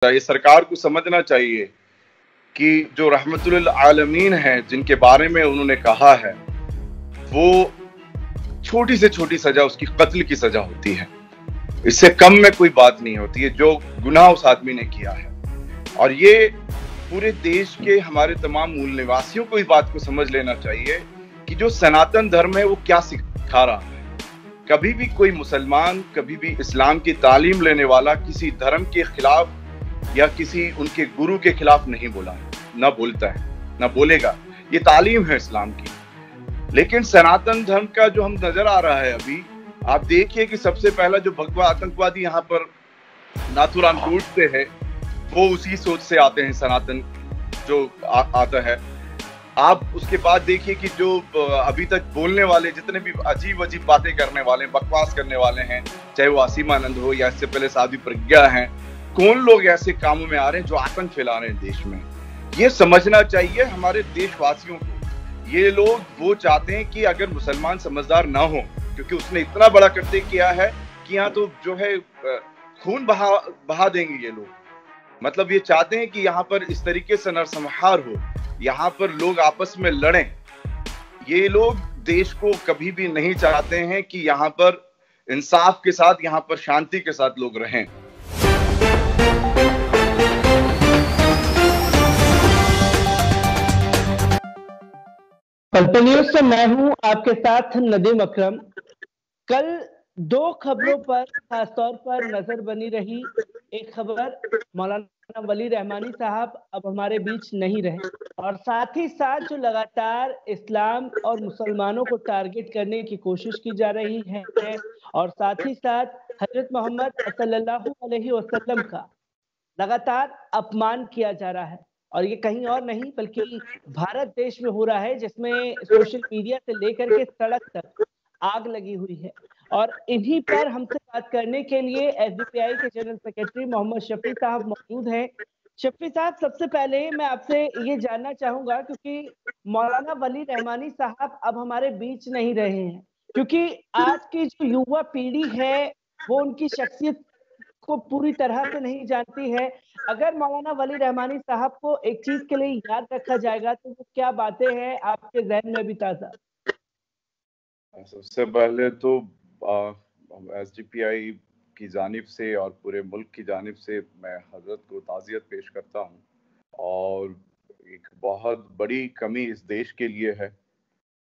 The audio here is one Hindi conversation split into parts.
ये सरकार को समझना चाहिए कि जो रहमतुल आलमीन है जिनके बारे में उन्होंने कहा है, वो छोटी से छोटी सजा उसकी कत्ल की सजा होती है। इससे कम में कोई बात नहीं होती है जो गुनाह उस आदमी ने किया है। और ये पूरे देश के हमारे तमाम मूल निवासियों को इस बात को समझ लेना चाहिए कि जो सनातन धर्म है वो क्या सिखा रहा है। कभी भी कोई मुसलमान, कभी भी इस्लाम की तालीम लेने वाला किसी धर्म के खिलाफ या किसी उनके गुरु के खिलाफ नहीं बोला है, ना बोलता है, ना बोलेगा। ये तालीम है इस्लाम की। लेकिन सनातन धर्म का जो हम नजर आ रहा है अभी, आप देखिए कि सबसे पहला जो भगवा आतंकवादी यहाँ पर नाथुराम गोड से है, वो उसी सोच से आते हैं, सनातन जो आता है। आप उसके बाद देखिए कि जो अभी तक बोलने वाले जितने भी अजीब अजीब बातें करने वाले, बकवास करने वाले हैं, चाहे वो आसिम आनंद हो या इससे पहले साध्वी प्रज्ञा हैं, कौन लोग ऐसे कामों में आ रहे हैं जो आतंक फैला रहे हैं देश में। ये समझना चाहिए हमारे देशवासियों को। ये लोग वो चाहते हैं कि अगर मुसलमान समझदार ना हो, क्योंकि उसने इतना बड़ा कृत्य किया है कि यहाँ तो जो है खून बहा देंगे ये लोग। मतलब ये चाहते हैं कि यहाँ पर इस तरीके से नरसंहार हो, यहाँ पर लोग आपस में लड़ें। ये लोग देश को कभी भी नहीं चाहते हैं कि यहाँ पर इंसाफ के साथ, यहाँ पर शांति के साथ लोग रहें। पलपल न्यूज से मैं हूं आपके साथ नदीम अकरम। कल दो खबरों पर खासतौर पर नजर बनी रही। एक खबर, मौलाना वली रहमानी साहब अब हमारे बीच नहीं रहे, और साथ ही साथ जो लगातार इस्लाम और मुसलमानों को टारगेट करने की कोशिश की जा रही है, और साथ ही साथ हजरत मोहम्मद सल्लल्लाहु अलैहि वसल्लम का लगातार अपमान किया जा रहा है। और ये कहीं और नहीं बल्कि भारत देश में हो रहा है, जिसमें सोशल मीडिया से लेकर के सड़क तक आग लगी हुई है। और इन्हीं पर हमसे बात करने के लिए एसडीपीआई के जनरल सेक्रेटरी मोहम्मद शफी साहब मौजूद हैं। शफी साहब, सबसे पहले मैं आपसे ये जानना चाहूंगा, क्योंकि मौलाना वली रहमानी साहब अब हमारे बीच नहीं रहे हैं, क्योंकि आज की जो युवा पीढ़ी है वो उनकी शख्सियत को पूरी तरह से नहीं जानती है। अगर मौलाना वली रहमानी साहब को एक चीज के लिए याद रखा जाएगा तो वो क्या बातें हैं आपके जहन में भी ताजा? सबसे पहले तो एसडीपीआई की जानिब से और पूरे मुल्क की जानिब से मैं हजरत को ताज़ियत पेश करता हूँ। और एक बहुत बड़ी कमी इस देश के लिए है,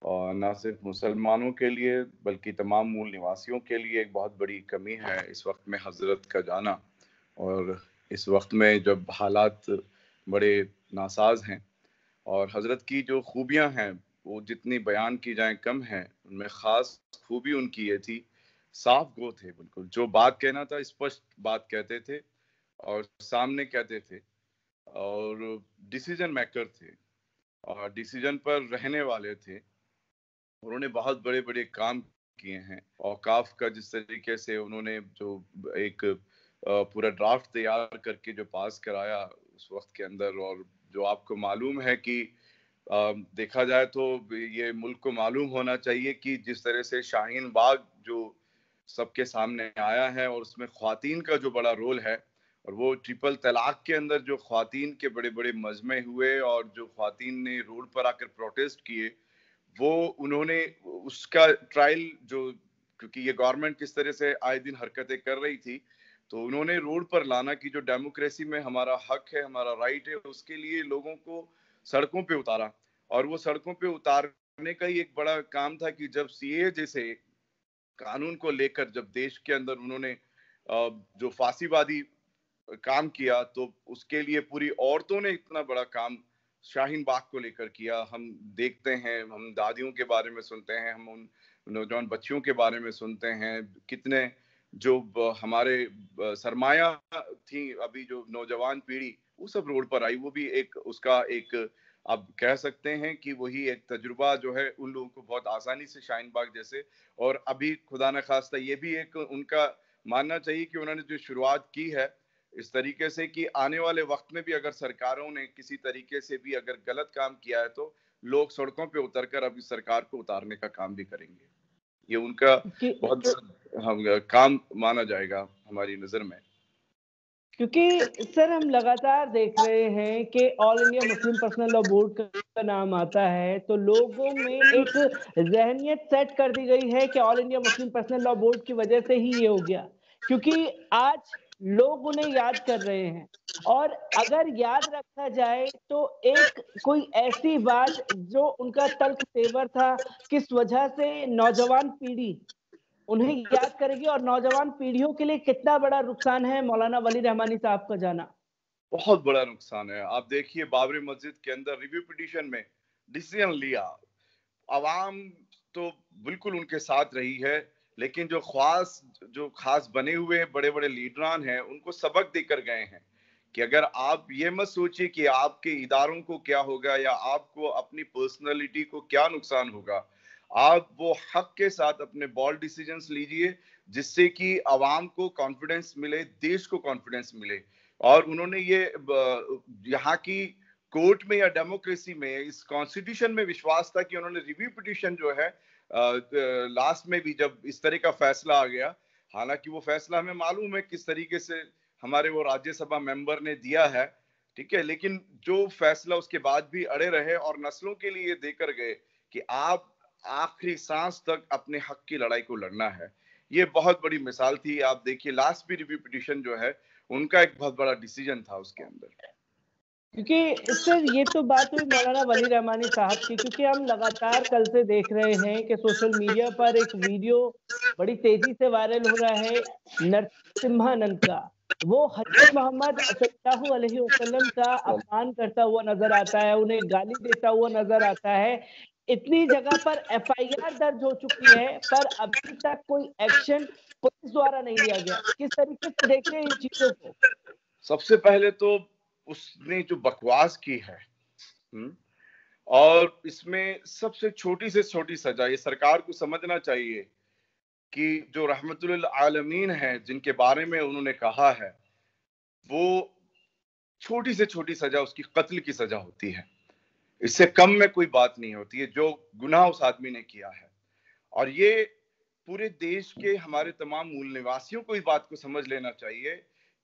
और ना सिर्फ मुसलमानों के लिए बल्कि तमाम मूल निवासियों के लिए एक बहुत बड़ी कमी है इस वक्त में हजरत का जाना। और इस वक्त में जब हालात बड़े नासाज हैं और हजरत की जो खूबियां हैं वो जितनी बयान की जाए कम है। उनमें खास खूबी उनकी ये थी, साफ गो थे, बिल्कुल जो बात कहना था स्पष्ट बात कहते थे और सामने कहते थे, और डिसीजन मेकर थे और डिसीजन पर रहने वाले थे। उन्होंने बहुत बड़े बड़े काम किए हैं। औकाफ का जिस तरीके से उन्होंने जो एक पूरा ड्राफ्ट तैयार करके जो पास कराया उस वक्त के अंदर, और जो आपको मालूम है कि देखा जाए तो ये मुल्क को मालूम होना चाहिए कि जिस तरह से शाहीन बाग जो सबके सामने आया है और उसमें ख्वातीन का जो बड़ा रोल है, और वो ट्रिपल तलाक के अंदर जो ख्वातीन के बड़े बड़े मजमे हुए और जो ख्वातीन ने रोड पर आकर प्रोटेस्ट किए, वो उन्होंने उसका ट्रायल जो, क्योंकि ये गवर्नमेंट किस तरह से आए दिन हरकतें कर रही थी, तो उन्होंने रोड पर लाना कि जो डेमोक्रेसी में हमारा हक है, हमारा राइट है, उसके लिए लोगों को सड़कों पे उतारा। और वो सड़कों पे उतारने का ही एक बड़ा काम था कि जब सीए जैसे कानून को लेकर जब देश के अंदर उन्होंने जो फांसीवादी काम किया, तो उसके लिए पूरी औरतों ने इतना बड़ा काम शाहीन बाग को लेकर किया। हम देखते हैं, हम दादियों के बारे में सुनते हैं, हम उन नौजवान बच्चियों के बारे में सुनते हैं, कितने जो हमारे सरमाया थी, अभी जो नौजवान पीढ़ी वो सब रोड पर आई। वो भी एक उसका एक आप कह सकते हैं कि वही एक तजुर्बा जो है उन लोगों को बहुत आसानी से शाहीन बाग जैसे, और अभी खुदा न खास्ता ये भी एक उनका मानना चाहिए कि उन्होंने जो शुरुआत की है इस तरीके से कि आने वाले वक्त में भी अगर सरकारों ने किसी तरीके से भी अगर गलत काम किया है तो लोग सड़कों पे उतरकर अभी सरकार को उतारने का काम भी करेंगे। ये उनका बहुत काम माना जाएगा हमारी नजर में। क्योंकि सर हम लगातार देख रहे हैं कि all India Muslim personal law board का नाम आता है तो लोगों में एक जहनियत सेट कर दी गई है कि all India Muslim personal law board की वजह से ही ये हो गया, क्योंकि आज लोग उन्हें याद कर रहे हैं। और अगर याद रखा जाए तो एक कोई ऐसी बात जो उनका तल्ख तेवर था, किस वजह से नौजवान पीढ़ी उन्हें याद करेगी और नौजवान पीढ़ियों के लिए कितना बड़ा नुकसान है मौलाना वली रहमानी साहब का जाना। बहुत बड़ा नुकसान है। आप देखिए बाबरी मस्जिद के अंदर रिव्यू पिटीशन में डिसीजन लिया, आवाम तो बिल्कुल उनके साथ रही है, लेकिन जो खास बने हुए बड़े बड़े लीडरान हैं उनको सबक देकर गए हैं कि अगर आप ये मत सोचिए कि आपके इदारों को क्या होगा या आपको अपनी पर्सनैलिटी को क्या नुकसान होगा, आप वो हक के साथ अपने बॉल्ड डिसीजंस लीजिए जिससे कि आवाम को कॉन्फिडेंस मिले, देश को कॉन्फिडेंस मिले। और उन्होंने ये यहाँ की कोर्ट में या डेमोक्रेसी में इस कॉन्स्टिट्यूशन में विश्वास था कि उन्होंने रिव्यू पिटीशन जो है लास्ट में भी जब इस तरह का फैसला आ गया, हालांकि वो फैसला हमें मालूम है किस तरीके से हमारे वो राज्यसभा मेंबर ने दिया है, ठीक है, लेकिन जो फैसला उसके बाद भी अड़े रहे और नस्लों के लिए देकर गए कि आप आखिरी सांस तक अपने हक की लड़ाई को लड़ना है, ये बहुत बड़ी मिसाल थी। आप देखिए लास्ट भी रिव्यू पिटीशन जो है उनका एक बहुत बड़ा डिसीजन था उसके अंदर। क्योंकि सर ये तो बात हुई मौलाना वली रहमानी साहब की, क्योंकि हम लगातार कल से देख रहे हैं कि सोशल मीडिया पर एक वीडियो बड़ी तेजी से वायरल हो रहा है नरसिम्हानंद का। वो हजरत मोहम्मद सल्लल्लाहु अलैहि वसल्लम का अपमान करता हुआ नजर आता है, उन्हें गाली देता हुआ नजर आता है। इतनी जगह पर एफआईआर दर्ज हो चुकी है पर अभी तक कोई एक्शन पुलिस द्वारा नहीं लिया गया। किस तरीके से देख रहे हैं इन चीजों को? सबसे पहले तो उसने जो बकवास की है, और इसमें सबसे छोटी से छोटी सजा, ये सरकार को समझना चाहिए कि जो रहमतुल आलमीन है जिनके बारे में उन्होंने कहा है, वो छोटी से छोटी सजा उसकी कत्ल की सजा होती है, इससे कम में कोई बात नहीं होती है जो गुनाह उस आदमी ने किया है। और ये पूरे देश के हमारे तमाम मूल निवासियों को इस बात को समझ लेना चाहिए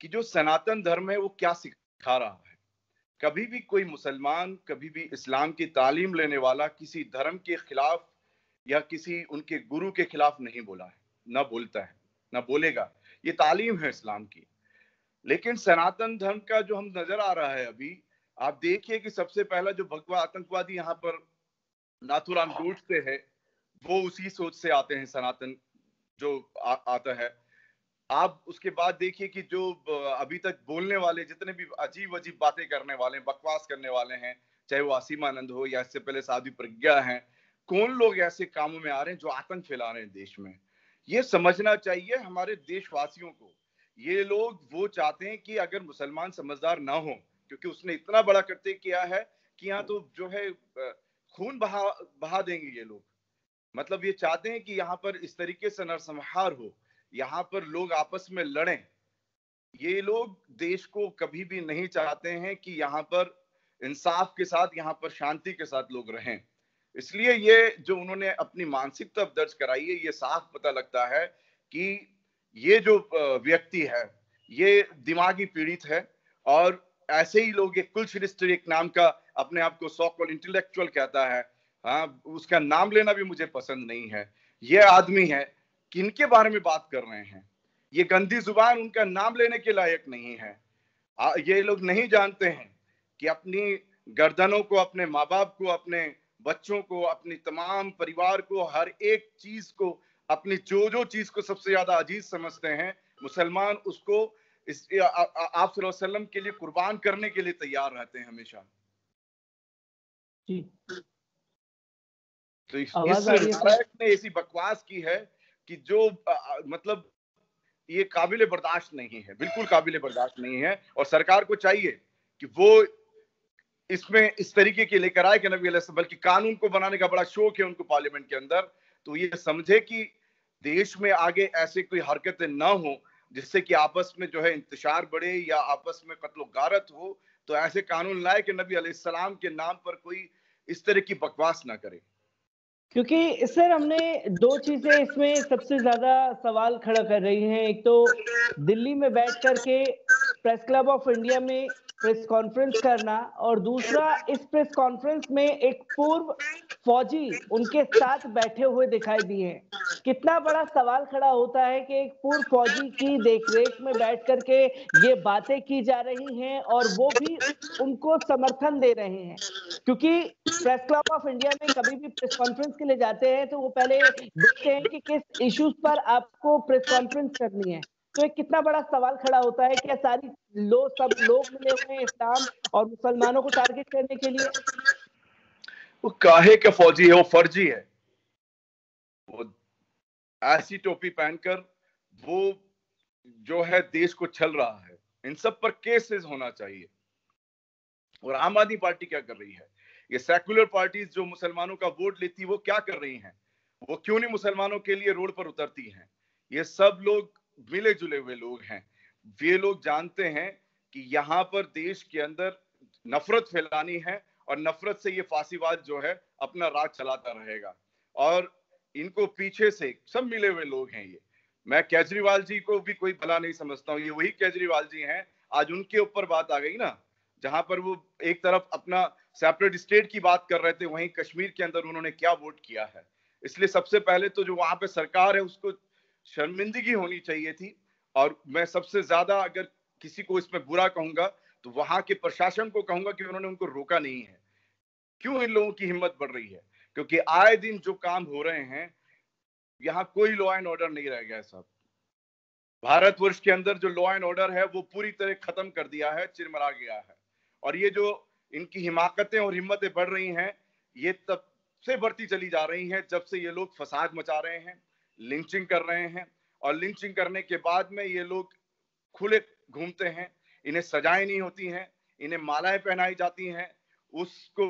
कि जो सनातन धर्म है वो क्या सिखा रहा है। कभी भी कोई मुसलमान, कभी भी इस्लाम की तालीम लेने वाला किसी धर्म के खिलाफ या किसी उनके गुरु के खिलाफ नहीं बोला है, ना बोलता है, ना बोलेगा। ये तालीम है इस्लाम की। लेकिन सनातन धर्म का जो हम नजर आ रहा है अभी, आप देखिए कि सबसे पहला जो भगवा आतंकवादी यहाँ पर नाथुराम गोडसे है, वो उसी सोच से आते हैं, सनातन जो आता है। आप उसके बाद देखिए कि जो अभी तक बोलने वाले जितने भी अजीब अजीब बातें करने वाले, बकवास करने वाले हैं, चाहे वो आसिमानंद हो या इससे पहले साध्वी प्रज्ञा हैं, कौन लोग ऐसे कामों में आ रहे हैं जो आतंक फैला रहे हैं देश में। ये समझना चाहिए हमारे देशवासियों को। ये लोग वो चाहते हैं कि अगर मुसलमान समझदार ना हो, क्योंकि उसने इतना बड़ा कृत्य किया है कि यहाँ तो जो है खून बहा देंगे ये लोग। मतलब ये चाहते हैं कि यहाँ पर इस तरीके से नरसंहार हो, यहाँ पर लोग आपस में लड़ें। ये लोग देश को कभी भी नहीं चाहते हैं कि यहाँ पर इंसाफ के साथ, यहाँ पर शांति के साथ लोग रहें। इसलिए ये जो उन्होंने अपनी मानसिकता दर्ज कराई है, ये साफ पता लगता है कि ये जो व्यक्ति है ये दिमागी पीड़ित है। और ऐसे ही लोग, एक कुलश्रेष्ठ एक नाम का अपने आप को सो कॉल्ड इंटेलेक्चुअल कहता है, हाँ, उसका नाम लेना भी मुझे पसंद नहीं है। ये आदमी है, किनके बारे में बात कर रहे हैं? ये गंदी जुबान उनका नाम लेने के लायक नहीं है। ये लोग नहीं जानते हैं कि अपनी गर्दनों को, अपने माँ बाप को, अपने बच्चों को, अपनी तमाम परिवार को, हर एक चीज को, अपनी जो चीज को सबसे ज्यादा अजीज समझते हैं मुसलमान, उसको इस आप सल्लल्लाहु अलैहि वसल्लम के लिए कुर्बान करने के लिए तैयार रहते हैं हमेशा। जी। तो इस नायक ने ऐसी बकवास की है कि जो मतलब ये काबिले बर्दाश्त नहीं है, बिल्कुल काबिले बर्दाश्त नहीं है। और सरकार को चाहिए कि वो इसमें इस तरीके के लेकर आए कि नबी अलैहि, बल्कि कानून को बनाने का बड़ा शौक है उनको पार्लियामेंट के अंदर, तो ये समझे कि देश में आगे ऐसे कोई हरकतें ना हो जिससे कि आपस में जो है इंतशार बढ़े या आपस में कत्लो गारत हो। तो ऐसे कानून लाए कि नबी अलैहिस्सलाम के नाम पर कोई इस तरह की बकवास ना करे। क्योंकि सर हमने दो चीजें इसमें सबसे ज्यादा सवाल खड़ा कर रही हैं। एक तो दिल्ली में बैठ करके प्रेस क्लब ऑफ इंडिया में प्रेस कॉन्फ्रेंस करना, और दूसरा इस प्रेस कॉन्फ्रेंस में एक पूर्व फौजी उनके साथ बैठे हुए दिखाई दिए। कितना बड़ा सवाल खड़ा होता है कि एक पूर्व फौजी की देखरेख में बैठ करके ये बातें की जा रही हैं और वो भी उनको समर्थन दे रहे हैं, क्योंकि प्रेस क्लब ऑफ इंडिया में कभी भी प्रेस कॉन्फ्रेंस के लिए जाते हैं तो वो पहले देखते हैं कि किस इश्यूज पर आपको प्रेस कॉन्फ्रेंस करनी है। तो एक कितना बड़ा सवाल खड़ा होता है कि सारी सब लोग मिले हुए हैं इस्लाम और मुसलमानों को टारगेट करने के लिए। वो काहे का फौजी है, वो फर्जी है। वो ऐसी टोपी पहनकर वो जो है देश को छल रहा है। इन सब पर केसेस होना चाहिए। और आम आदमी पार्टी क्या कर रही है? ये सेक्युलर पार्टीज जो मुसलमानों का वोट लेती वो क्या कर रही हैं? वो क्यों नहीं मुसलमानों के लिए रोड पर उतरती हैं? ये सब लोग मिले जुले हुए लोग हैं। ये लोग जानते हैं कि यहाँ पर देश के अंदर नफरत फैलानी है और नफरत से ये फांसीवाद जो है अपना राज चलाता रहेगा। और इनको पीछे से सब मिले हुए लोग हैं। ये मैं केजरीवाल जी को भी कोई भला नहीं समझता हूँ। ये वही केजरीवाल जी हैं, आज उनके ऊपर बात आ गई ना, जहां पर वो एक तरफ अपना सेपरेट स्टेट की बात कर रहे थे, वहीं कश्मीर के अंदर उन्होंने क्या वोट किया है। इसलिए सबसे पहले तो जो वहां पे सरकार है उसको शर्मिंदगी होनी चाहिए थी। और मैं सबसे ज्यादा अगर किसी को इसमें बुरा कहूंगा तो वहां के प्रशासन को कहूंगा कि उन्होंने उनको रोका नहीं है। क्यों इन लोगों की हिम्मत बढ़ रही है? क्योंकि आए दिन जो काम हो रहे हैं, यहाँ कोई लॉ एंड ऑर्डर नहीं रह गया साहब। भारतवर्ष के अंदर जो लॉ एंड ऑर्डर है वो पूरी तरह खत्म कर दिया है, चिरमरा गया है। और ये जो इनकी हिमाकतें और हिम्मतें बढ़ रही हैं, ये तब से बढ़ती चली जा रही हैं जब से ये लोग फसाद मचा रहे हैं, लिंचिंग कर रहे हैं। और लिंचिंग करने के बाद में ये लोग खुले घूमते हैं, इन्हें सजाएं नहीं होती हैं, इन्हें मालाएं पहनाई जाती हैं, उसको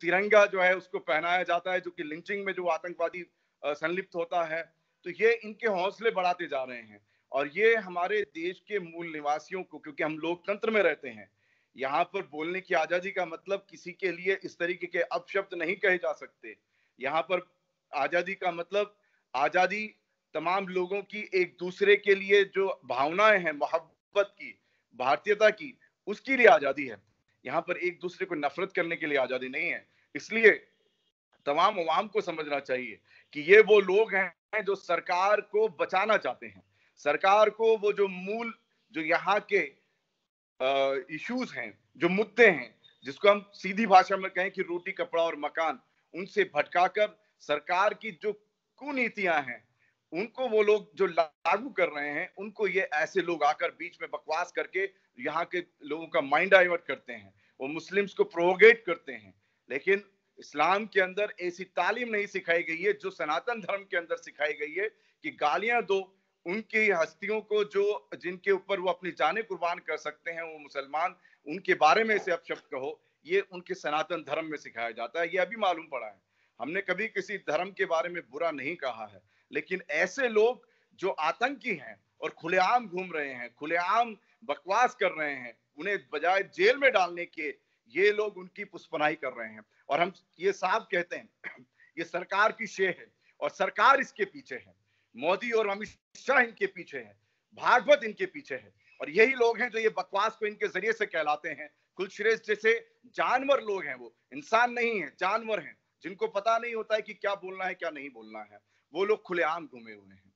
तिरंगा जो है उसको पहनाया जाता है, जो कि लिंचिंग में जो आतंकवादी संलिप्त होता है। तो ये इनके हौसले बढ़ाते जा रहे हैं। और ये हमारे देश के मूल निवासियों को, क्योंकि हम लोकतंत्र में रहते हैं, यहाँ पर बोलने की आजादी का मतलब किसी के लिए इस तरीके के अपशब्द नहीं कहे जा सकते। यहाँ पर आजादी का मतलब आजादी तमाम लोगों की एक दूसरे के लिए जो भावनाएं हैं, मोहब्बत की, भारतीयता की, उसके लिए आजादी है। यहाँ पर एक दूसरे को नफरत करने के लिए आजादी नहीं है। इसलिए तमाम अवाम को समझना चाहिए कि ये वो लोग हैं जो सरकार को बचाना चाहते हैं। सरकार को वो जो मूल जो यहाँ के इश्यूज हैं, जो मुद्दे हैं, जिसको हम सीधी भाषा में कहें कि रोटी कपड़ा और मकान, उनसे भटकाकर सरकार की जो कुनीतियां हैं उनको वो लोग जो लागू कर रहे हैं, उनको ये ऐसे लोग आकर बीच में बकवास करके यहाँ के लोगों का माइंड डाइवर्ट करते हैं। वो मुस्लिम्स को प्रोवोगेट करते हैं। लेकिन इस्लाम के अंदर ऐसी तालीम नहीं सिखाई गई है जो सनातन धर्म के अंदर सिखाई गई है कि गालियां दो उनकी हस्तियों को जो जिनके ऊपर वो अपनी जानें कुर्बान कर सकते हैं, वो मुसलमान, उनके बारे में ऐसे अपशब्द कहो, ये उनके सनातन धर्म में सिखाया जाता है। ये अभी मालूम पड़ा है। हमने कभी किसी धर्म के बारे में बुरा नहीं कहा है, लेकिन ऐसे लोग जो आतंकी हैं और खुलेआम घूम रहे हैं, खुलेआम बकवास कर रहे हैं, उन्हें बजाय जेल में डालने के ये लोग उनकी पुष्पनाई कर रहे हैं। और हम ये साफ कहते हैं ये सरकार की शेह है और सरकार इसके पीछे है। मोदी और अमित शाह इनके पीछे है, भागवत इनके पीछे है। और यही लोग हैं जो ये बकवास को इनके जरिए से कहलाते हैं। कुलश्रेष्ठ जैसे जानवर लोग हैं, वो इंसान नहीं है, जानवर हैं, जिनको पता नहीं होता है कि क्या बोलना है क्या नहीं बोलना है। वो लोग खुलेआम घूमे हुए हैं।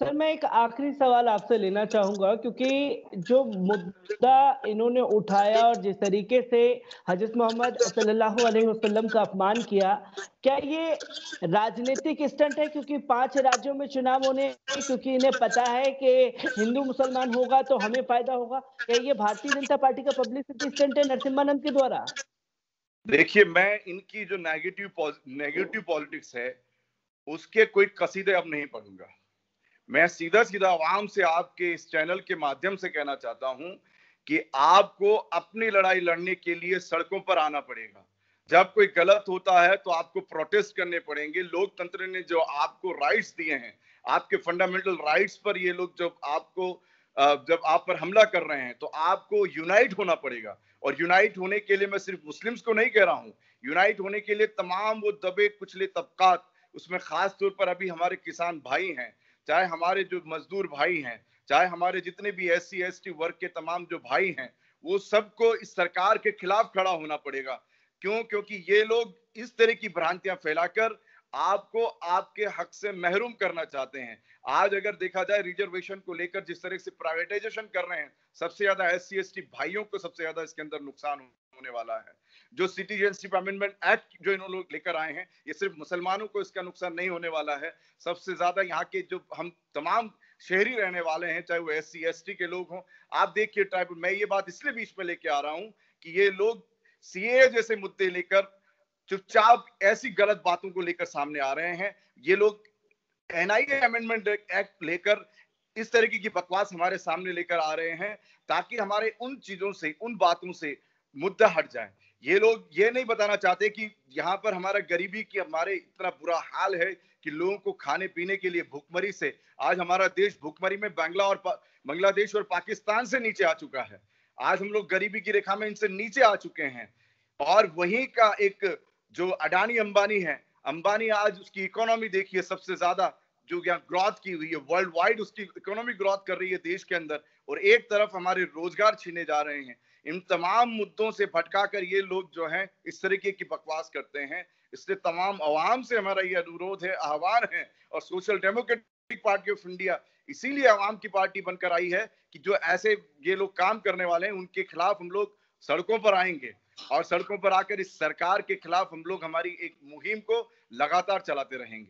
सर, मैं एक आखिरी सवाल आपसे लेना चाहूंगा, क्योंकि जो मुद्दा इन्होंने उठाया और जिस तरीके से हजरत मोहम्मद सल्लल्लाहु अलैहि वसल्लम का अपमान किया, क्या ये राजनीतिक स्टंट है? क्योंकि 5 राज्यों में चुनाव होने, क्योंकि इन्हें पता है कि हिंदू मुसलमान होगा तो हमें फायदा होगा। क्या ये भारतीय जनता पार्टी का पब्लिसिटी स्टंट है नरसिम्हानंद के द्वारा? देखिए, मैं इनकी जो नेगेटिव पॉलिटिक्स है उसके कोई कसीदे अब नहीं पढ़ूंगा। मैं सीधा सीधा आवाम से आपके इस चैनल के माध्यम से कहना चाहता हूं कि आपको अपनी लड़ाई लड़ने के लिए सड़कों पर आना पड़ेगा। जब कोई गलत होता है तो आपको प्रोटेस्ट करने पड़ेंगे। लोकतंत्र ने जो आपको राइट्स दिए हैं, आपके फंडामेंटल राइट्स पर ये लोग जब आप पर हमला कर रहे हैं तो आपको यूनाइट होना पड़ेगा। और यूनाइट होने के लिए मैं सिर्फ मुस्लिम्स को नहीं कह रहा हूं, यूनाइट होने के लिए तमाम वो दबे कुचले तबकात, उसमें खास तौर पर अभी हमारे किसान भाई हैं, चाहे हमारे जो मजदूर भाई हैं, चाहे हमारे जितने भी SC ST वर्ग के तमाम जो भाई हैं, वो सबको इस सरकार के खिलाफ खड़ा होना पड़ेगा। क्यों? क्योंकि ये लोग इस तरह की भ्रांतियां फैलाकर आपको आपके हक से महरूम करना चाहते हैं। आज अगर देखा जाए रिजर्वेशन को लेकर जिस तरह से प्राइवेटाइजेशन कर रहे हैं, सबसे ज्यादा SC ST भाइयों को सबसे ज्यादा इसके अंदर नुकसान होने वाला है। जो सिटीजनशिप अमेंडमेंट एक्ट जो इन्होंने लेकर आए हैं, ये सिर्फ मुसलमानों को इसका नुकसान नहीं होने वाला है, सबसे ज्यादा यहाँ के जो हम तमाम शहरी रहने वाले हैं, चाहे वो SC ST के लोग हों। आप देखिए ट्राइबल, मैं ये बात इसलिए बीच में लेके आ रहा हूं कि ये लोग CAA जैसे मुद्दे लेकर चुपचाप ऐसी गलत बातों को लेकर सामने आ रहे हैं। ये लोग NIA अमेंडमेंट एक्ट लेकर इस तरीके की बकवास हमारे सामने लेकर आ रहे हैं, ताकि हमारे उन चीजों से, उन बातों से मुद्दा हट जाए। ये लोग ये नहीं बताना चाहते कि यहाँ पर हमारा गरीबी की हमारे इतना बुरा हाल है कि लोगों को खाने पीने के लिए भूखमरी से, आज हमारा देश भूखमरी में बांग्लादेश और पाकिस्तान से नीचे आ चुका है। आज हम लोग गरीबी की रेखा में इनसे नीचे आ चुके हैं। और वहीं का एक जो अडानी अंबानी है, अंबानी आज उसकी इकोनॉमी देखिए सबसे ज्यादा जो यहाँ ग्रोथ की हुई है, वर्ल्ड वाइड उसकी इकोनॉमी ग्रोथ कर रही है देश के अंदर, और एक तरफ हमारे रोजगार छीने जा रहे हैं। इन तमाम मुद्दों से भटकाकर ये लोग जो हैं इस तरीके की बकवास करते हैं। इसलिए तमाम अवाम से हमारा ये अनुरोध है, आह्वान है, और social democratic party of India इसीलिए अवाम की पार्टी बनकर आई है कि जो ऐसे ये लोग काम करने वाले हैं उनके खिलाफ हम लोग सड़कों पर आएंगे, और सड़कों पर आकर इस सरकार के खिलाफ हम लोग हमारी एक मुहिम को लगातार चलाते रहेंगे।